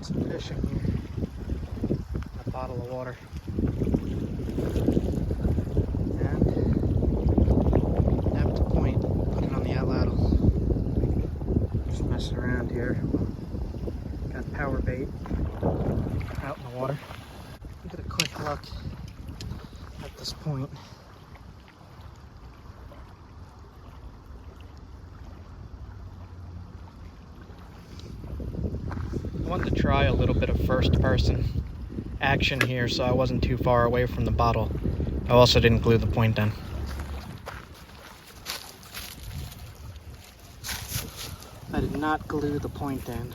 doing some fishing here. A bottle of water. And napped a point, put it on the Atlatl. Just messing around here. Got power bait out in the water. Get a quick look at this point. I wanted to try a little bit of first-person action here, so I wasn't too far away from the bottle. I also didn't glue the point in. I did not glue the point in.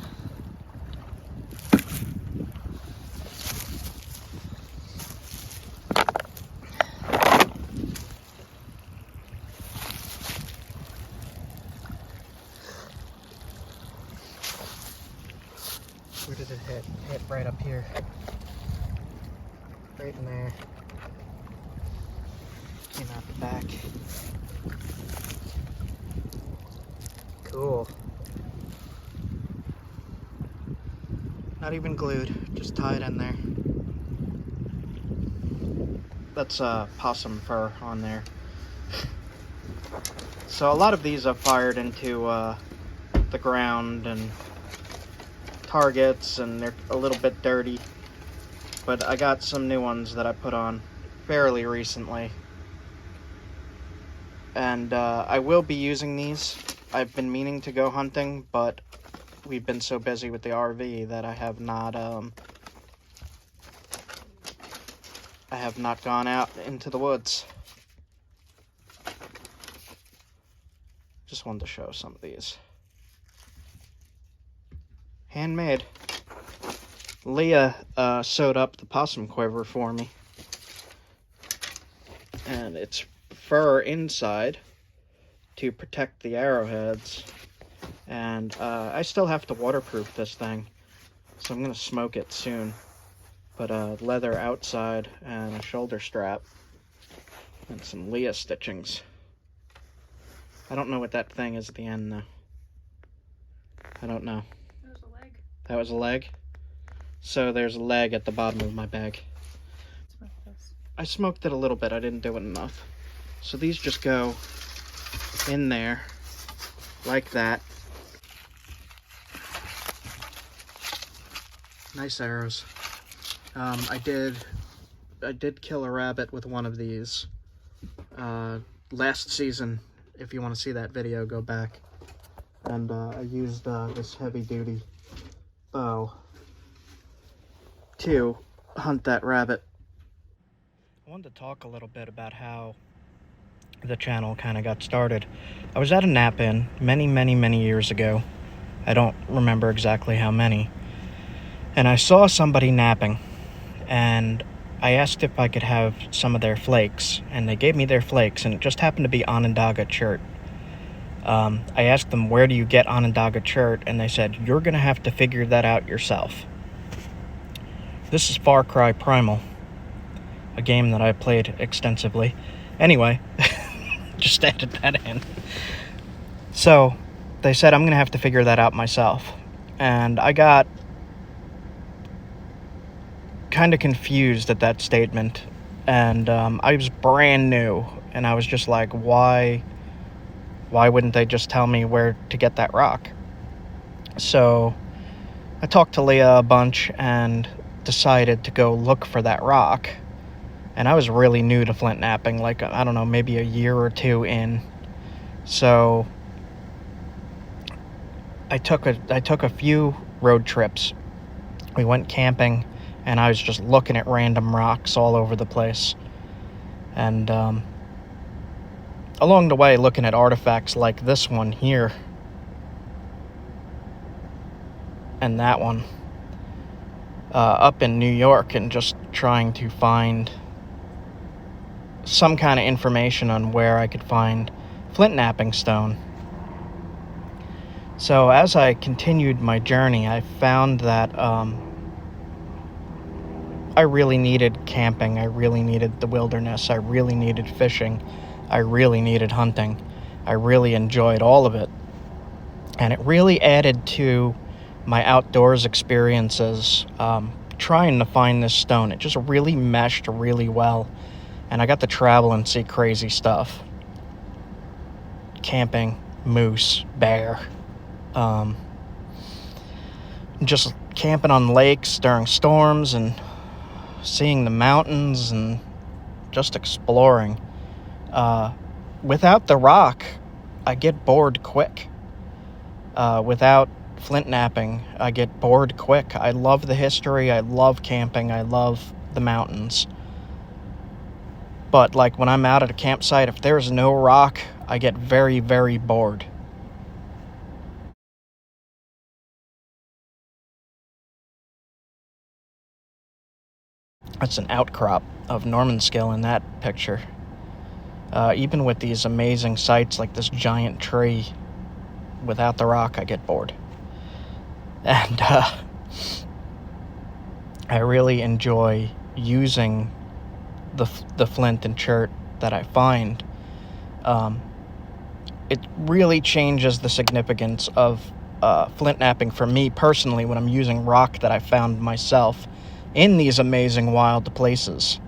Where did it hit? Hit right up here. Right in there. Came out the back. Cool. Not even glued, just tied in there. That's possum fur on there. So a lot of these I've fired into the ground and targets, and they're a little bit dirty, but I got some new ones that I put on fairly recently, and I will be using these. I've been meaning to go hunting, but we've been so busy with the RV that I have not gone out into the woods. Just wanted to show some of these. Handmade. Leah sewed up the possum quiver for me. And it's fur inside to protect the arrowheads. And I still have to waterproof this thing, so I'm going to smoke it soon. But leather outside and a shoulder strap. And some Leah stitchings. I don't know what that thing is at the end, though. I don't know. That was a leg? So there's a leg at the bottom of my bag. I smoked it a little bit. I didn't do it enough. So these just go in there like that. Nice arrows. I did kill a rabbit with one of these last season. If you want to see that video, go back. And I used this heavy-duty bow to hunt that rabbit. I wanted to talk a little bit about how the channel kind of got started. I was at a nap-in many years ago. I don't remember exactly how many. And I saw somebody napping, and I asked if I could have some of their flakes, and they gave me their flakes, and it just happened to be Onondaga chert. I asked them, where do you get Onondaga chert? And they said, you're going to have to figure that out yourself. This is Far Cry Primal, a game that I played extensively. Anyway, just added that in. So, they said, I'm going to have to figure that out myself. And I got kind of confused at that statement. And I was brand new, and I was just like, why wouldn't they just tell me where to get that rock? So I talked to Leah a bunch and decided to go look for that rock. And I was really new to flint knapping, like, I don't know, maybe a year or two in. So I took a few road trips. We went camping, and I was just looking at random rocks all over the place. And along the way, looking at artifacts like this one here and that one up in New York, and just trying to find some kind of information on where I could find flint knapping stone. So as I continued my journey, I found that I really needed camping, I really needed the wilderness, I really needed fishing, I really needed hunting. I really enjoyed all of it. And it really added to my outdoors experiences trying to find this stone. It just really meshed really well, and I got to travel and see crazy stuff. Camping, moose, bear, just camping on lakes during storms and seeing the mountains and just exploring. Without the rock, I get bored quick. Without flint knapping, I get bored quick. I love the history, I love camping, I love the mountains. But like when I'm out at a campsite, if there's no rock, I get very, very bored. That's an outcrop of Norman scale in that picture. Even with these amazing sights like this giant tree, without the rock, I get bored. And I really enjoy using the flint and chert that I find. It really changes the significance of flint knapping for me personally when I'm using rock that I found myself in these amazing wild places.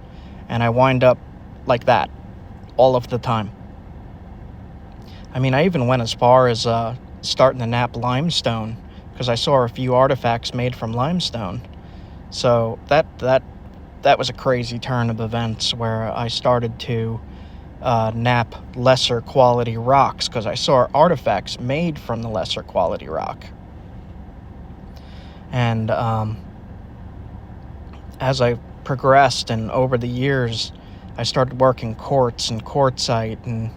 And I wind up like that all of the time. I mean, I even went as far as starting to knap limestone because I saw a few artifacts made from limestone. So that was a crazy turn of events where I started to knap lesser quality rocks because I saw artifacts made from the lesser quality rock. And as I progressed and over the years, I started working quartz and quartzite and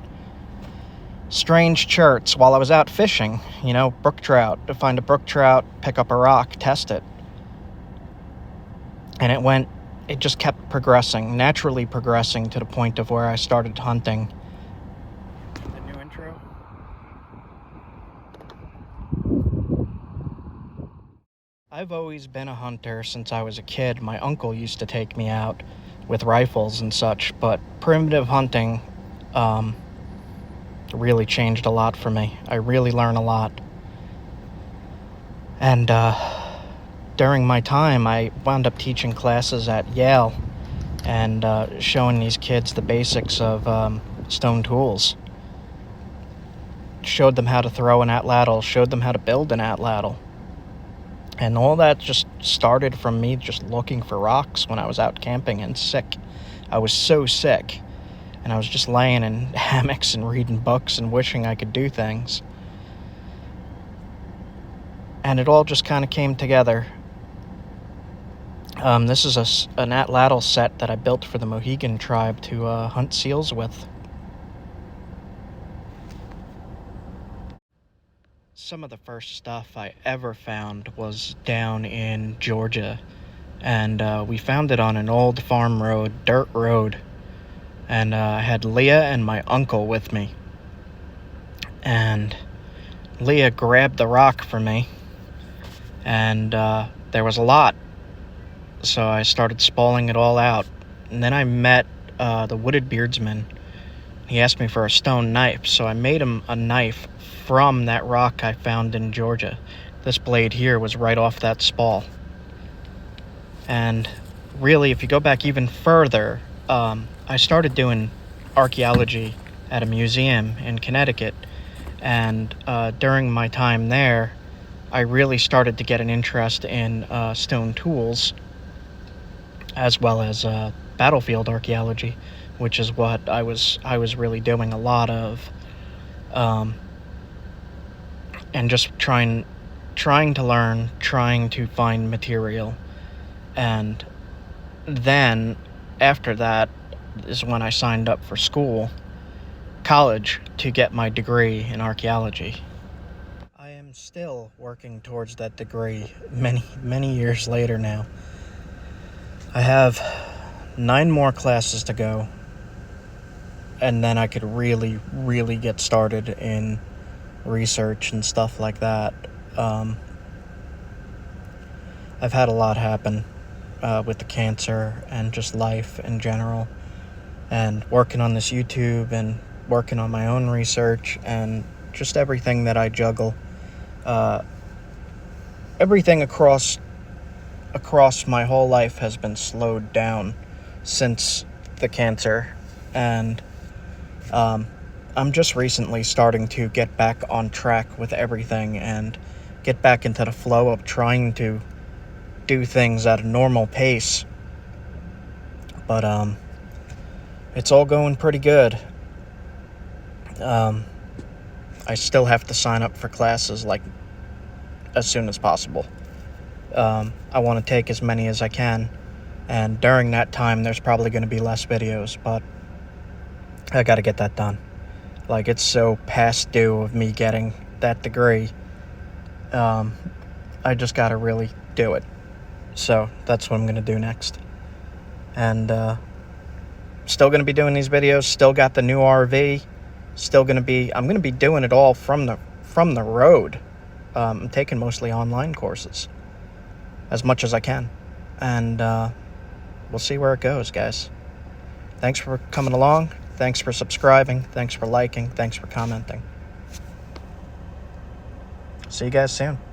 strange cherts while I was out fishing, brook trout. To find a brook trout, pick up a rock, test it. And it just kept progressing, naturally progressing to the point of where I started hunting. The new intro? I've always been a hunter since I was a kid. My uncle used to take me out with rifles and such, but primitive hunting really changed a lot for me. I really learned a lot. And during my time, I wound up teaching classes at Yale and showing these kids the basics of stone tools. Showed them how to throw an Atlatl, showed them how to build an Atlatl. And all that just started from me just looking for rocks when I was out camping and sick. I was so sick. And I was just laying in hammocks and reading books and wishing I could do things. And it all just kind of came together. This is an Atlatl set that I built for the Mohegan tribe to hunt seals with. Some of the first stuff I ever found was down in Georgia, and we found it on an old farm road, dirt road, and I had Leah and my uncle with me, and Leah grabbed the rock for me, and there was a lot, so I started spalling it all out, and then I met the wooded beardsman. He asked me for a stone knife, so I made him a knife from that rock I found in Georgia. This blade here was right off that spall. And really, if you go back even further, I started doing archaeology at a museum in Connecticut. And during my time there, I really started to get an interest in stone tools, as well as battlefield archaeology, which is what I was really doing a lot of. And just trying to learn, trying to find material. And then after that is when I signed up for college, to get my degree in archaeology. I am still working towards that degree many years later now. I have 9 more classes to go, and then I could really get started in research and stuff like that. I've had a lot happen with the cancer and just life in general, and working on this YouTube and working on my own research and just everything that I juggle. everything across my whole life has been slowed down since the cancer, and I'm just recently starting to get back on track with everything and get back into the flow of trying to do things at a normal pace. But it's all going pretty good. I still have to sign up for classes like as soon as possible. I want to take as many as I can, and during that time there's probably going to be less videos, but I got to get that done. Like, it's so past due of me getting that degree. I just got to really do it. So that's what I'm going to do next. And still going to be doing these videos, still got the new RV, I'm going to be doing it all from the road. I'm taking mostly online courses as much as I can, and we'll see where it goes, guys. Thanks for coming along. Thanks for subscribing. Thanks for liking. Thanks for commenting. See you guys soon.